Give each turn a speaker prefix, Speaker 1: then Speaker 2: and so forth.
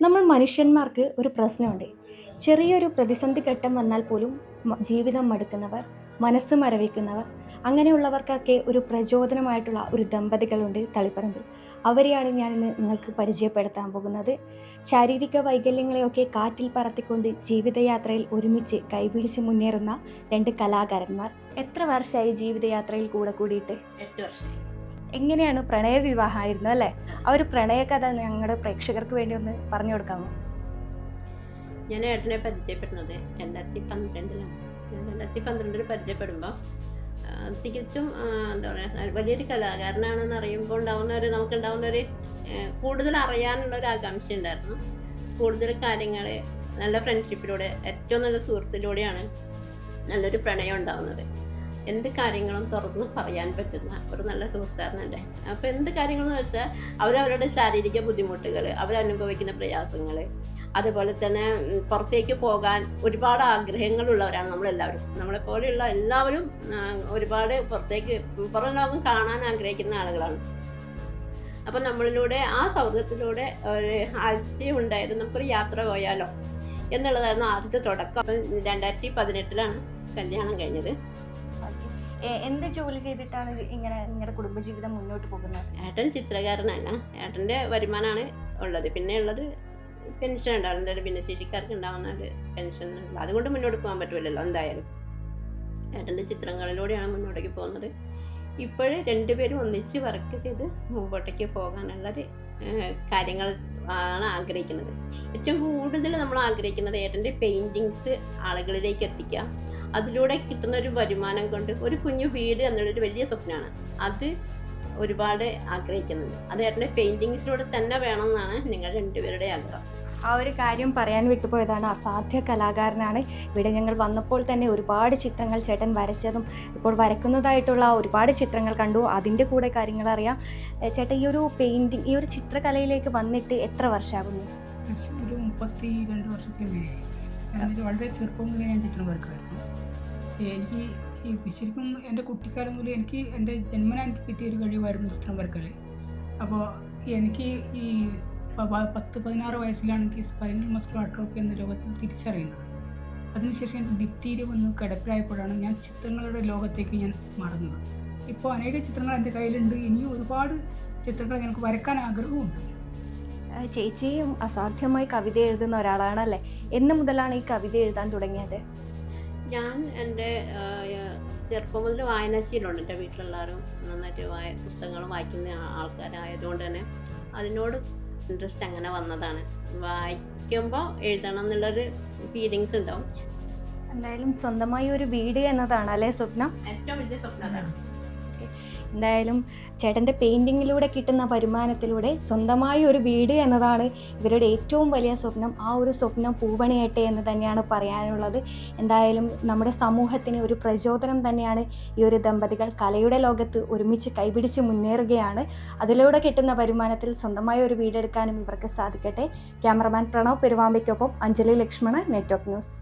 Speaker 1: നമ്മൾ മനുഷ്യന്മാർക്ക് ഒരു പ്രശ്നമുണ്ട്. ചെറിയൊരു പ്രതിസന്ധി ഘട്ടം വന്നാൽ പോലും ജീവിതം മടുക്കുന്നവർ, മനസ്സ് മരവിക്കുന്നവർ, അങ്ങനെയുള്ളവർക്കൊക്കെ ഒരു പ്രചോദനമായിട്ടുള്ള ഒരു ദമ്പതികളുണ്ട് തളിപ്പറമ്പിൽ. അവരെയാണ് ഞാനിന്ന് നിങ്ങൾക്ക് പരിചയപ്പെടുത്താൻ പോകുന്നത്. ശാരീരിക വൈകല്യങ്ങളെയൊക്കെ കാറ്റിൽ പറത്തിക്കൊണ്ട് ജീവിതയാത്രയിൽ ഒരുമിച്ച് കൈപിടിച്ച് മുന്നേറുന്ന രണ്ട് കലാകാരന്മാർ. എത്ര വർഷമായി ജീവിതയാത്രയിൽ കൂടെ കൂടിയിട്ട്?
Speaker 2: 8 വർഷമായി.
Speaker 1: എങ്ങനെയാണ് പ്രണയവിവാഹമായിരുന്നു അല്ലേ? ആ ഒരു പ്രണയകഥ ഞങ്ങളുടെ പ്രേക്ഷകർക്ക് വേണ്ടി ഒന്ന് പറഞ്ഞു കൊടുക്കാമോ?
Speaker 2: ഞാൻ ഏട്ടനെ പരിചയപ്പെടുന്നത് 2012-ലാണ്. ഞാൻ 2012 പരിചയപ്പെടുമ്പോൾ തികച്ചും എന്താ പറയുക, വലിയൊരു കലാകാരനാണെന്ന് അറിയുമ്പോൾ നമുക്കുണ്ടാവുന്നൊരു കൂടുതൽ അറിയാനുള്ളൊരു ആകാംക്ഷ ഉണ്ടായിരുന്നു. കൂടുതൽ കാര്യങ്ങൾ നല്ല ഫ്രണ്ട്ഷിപ്പിലൂടെ, ഏറ്റവും നല്ല സുഹൃത്തിലൂടെയാണ് നല്ലൊരു പ്രണയം ഉണ്ടാവുന്നത്. എന്ത് കാര്യങ്ങളും തുറന്ന് പറയാൻ പറ്റുന്ന ഒരു നല്ല സുഹൃത്തായിരുന്നുണ്ട്. അപ്പോൾ എന്ത് കാര്യങ്ങളെന്ന് വെച്ചാൽ അവരവരുടെ ശാരീരിക ബുദ്ധിമുട്ടുകൾ, അവരനുഭവിക്കുന്ന പ്രയാസങ്ങൾ, അതുപോലെ തന്നെ പുറത്തേക്ക് പോകാൻ ഒരുപാട് ആഗ്രഹങ്ങളുള്ളവരാണ് നമ്മളെല്ലാവരും. നമ്മളെപ്പോലെയുള്ള എല്ലാവരും ഒരുപാട് പുറം ലോകം കാണാൻ ആഗ്രഹിക്കുന്ന ആളുകളാണ്. അപ്പം നമ്മളിലൂടെ ആ സൗഹൃദത്തിലൂടെ ഒരു ആശയം ഉണ്ടായത് നമുക്കൊരു യാത്ര പോയാലോ എന്നുള്ളതായിരുന്നു ആദ്യത്തെ തുടക്കം. അപ്പം 2018-ലാണ് കല്യാണം കഴിഞ്ഞത്.
Speaker 1: എന്ത് ജോലി ചെയ്തിട്ടാണ് ഇങ്ങനെ നിങ്ങളുടെ കുടുംബജീവിതം മുന്നോട്ട് പോകുന്നത്?
Speaker 2: ഏട്ടൻ ചിത്രകാരനല്ല, ഏട്ടൻ്റെ വരുമാനമാണ് ഉള്ളത്. പിന്നെ ഉള്ളത് പെൻഷൻ ഉണ്ടാവും, എന്തായാലും ഭിന്നശേഷിക്കാർക്ക് ഉണ്ടാകുന്ന ഒരു പെൻഷൻ. അതുകൊണ്ട് മുന്നോട്ട് പോകാൻ പറ്റുമല്ലോ എന്തായാലും. ഏട്ടൻ്റെ ചിത്രങ്ങളിലൂടെയാണ് മുന്നോട്ടേക്ക് പോകുന്നത്. ഇപ്പോഴും രണ്ടുപേരും ഒന്നിച്ച് വർക്ക് ചെയ്ത് മുമ്പോട്ടേക്ക് പോകാനുള്ളൊരു കാര്യങ്ങൾ ആണ് ആഗ്രഹിക്കുന്നത്. ഏറ്റവും കൂടുതൽ നമ്മൾ ആഗ്രഹിക്കുന്നത് ഏട്ടൻ്റെ പെയിൻറ്റിങ്സ് ആളുകളിലേക്ക് എത്തിക്കുക. അതിലൂടെ കിട്ടുന്ന ഒരു വരുമാനം കൊണ്ട് ഒരു കുഞ്ഞു വീട് എന്നുള്ളൊരു വലിയ സ്വപ്നമാണ്. അത് ഒരുപാട് ആഗ്രഹിക്കുന്നുണ്ട്. അത് ഏട്ടൻ്റെ പെയിൻറ്റിങ്സിലൂടെ തന്നെ വേണമെന്നാണ് നിങ്ങൾ രണ്ടുപേരുടെ ആഗ്രഹം.
Speaker 1: ആ ഒരു കാര്യം പറയാൻ വിട്ടുപോയതാണ്. അസാധ്യ കലാകാരനാണ്. ഇവിടെ ഞങ്ങൾ വന്നപ്പോൾ തന്നെ ഒരുപാട് ചിത്രങ്ങൾ ചേട്ടൻ വരച്ചതും ഇപ്പോൾ വരക്കുന്നതായിട്ടുള്ള ഒരുപാട് ചിത്രങ്ങൾ കണ്ടു. അതിൻ്റെ കൂടെ കാര്യങ്ങൾ അറിയാം. ചേട്ടൻ ഈ ഒരു പെയിൻറ്റിങ്, ഈ ഒരു ചിത്രകലയിലേക്ക് വന്നിട്ട് എത്ര വർഷമാകുന്നു?
Speaker 3: ഒരു 32 വർഷത്തിന് മേലെയായി. ഞാൻ വളരെ ചെറുപ്പം മുതലേ ഞാൻ ചിത്രം വരക്കുമായിരുന്നു. എനിക്ക് ശരിക്കും എൻ്റെ കുട്ടിക്കാലം മുതൽ എൻ്റെ ജന്മന എനിക്ക് കിട്ടിയൊരു കഴിവായിരുന്നു ചിത്രം വരക്കൽ. അപ്പോൾ എനിക്ക് ഈ 10-16 വയസ്സിലാണ് എനിക്ക് സ്പൈനൽ മസ്കുലർ അട്രോഫി എന്ന രോഗത്തിൽ തിരിച്ചറിയുന്നത്. അതിനുശേഷം എനിക്ക് ഡിഫ്തീരിയ വന്ന് കിടപ്പിലായപ്പോഴാണ് ഞാൻ ചിത്രങ്ങളുടെ ലോകത്തേക്ക് ഞാൻ മാറുന്നത്. ഇപ്പോൾ അനേക ചിത്രങ്ങൾ എൻ്റെ കയ്യിലുണ്ട്. ഇനിയും ഒരുപാട് ചിത്രങ്ങൾ എനിക്ക് വരക്കാൻ ആഗ്രഹമുണ്ട്.
Speaker 1: ചേച്ചിയും അസാധ്യമായി കവിത എഴുതുന്ന ഒരാളാണല്ലേ? എന്ന് മുതലാണ് ഈ കവിത എഴുതാൻ തുടങ്ങിയത്?
Speaker 2: ഞാൻ എൻ്റെ ചെറുപ്പം മുതൽ വായനാശീലമുണ്ട്. എൻ്റെ വീട്ടിലെല്ലാവരും നന്നായിട്ട് പുസ്തകങ്ങൾ വായിക്കുന്ന ആൾക്കാരായതുകൊണ്ട് തന്നെ അതിനോട് ഇൻട്രസ്റ്റ് അങ്ങനെ വന്നതാണ്. വായിക്കുമ്പോൾ എഴുതണം എന്നുള്ളൊരു ഫീലിങ്സ് ഉണ്ടാവും.
Speaker 1: എന്തായാലും സ്വന്തമായി ഒരു വീട് എന്നതാണ് അല്ലേ സ്വപ്നം?
Speaker 2: ഏറ്റവും വലിയ സ്വപ്നം അതാണ്.
Speaker 1: എന്തായാലും ചേട്ടൻ്റെ പെയിൻറ്റിങ്ങിലൂടെ കിട്ടുന്ന വരുമാനത്തിലൂടെ സ്വന്തമായി ഒരു വീട് എന്നതാണ് ഇവരുടെ ഏറ്റവും വലിയ സ്വപ്നം. ആ ഒരു സ്വപ്നം പൂവണിയട്ടെ എന്ന് തന്നെയാണ് പറയാനുള്ളത്. എന്തായാലും നമ്മുടെ സമൂഹത്തിന് ഒരു പ്രചോദനം തന്നെയാണ് ഈ ഒരു ദമ്പതികൾ. കലയുടെ ലോകത്ത് ഒരുമിച്ച് കൈപിടിച്ച് മുന്നേറുകയാണ്. അതിലൂടെ കിട്ടുന്ന വരുമാനത്തിൽ സ്വന്തമായി ഒരു വീടെടുക്കാനും ഇവർക്ക് സാധിക്കട്ടെ. ക്യാമറമാൻ പ്രണവ് പെരുവാമ്പയ്ക്കൊപ്പം അഞ്ജലി ലക്ഷ്മണ, നെറ്റ്വർക്ക് ന്യൂസ്.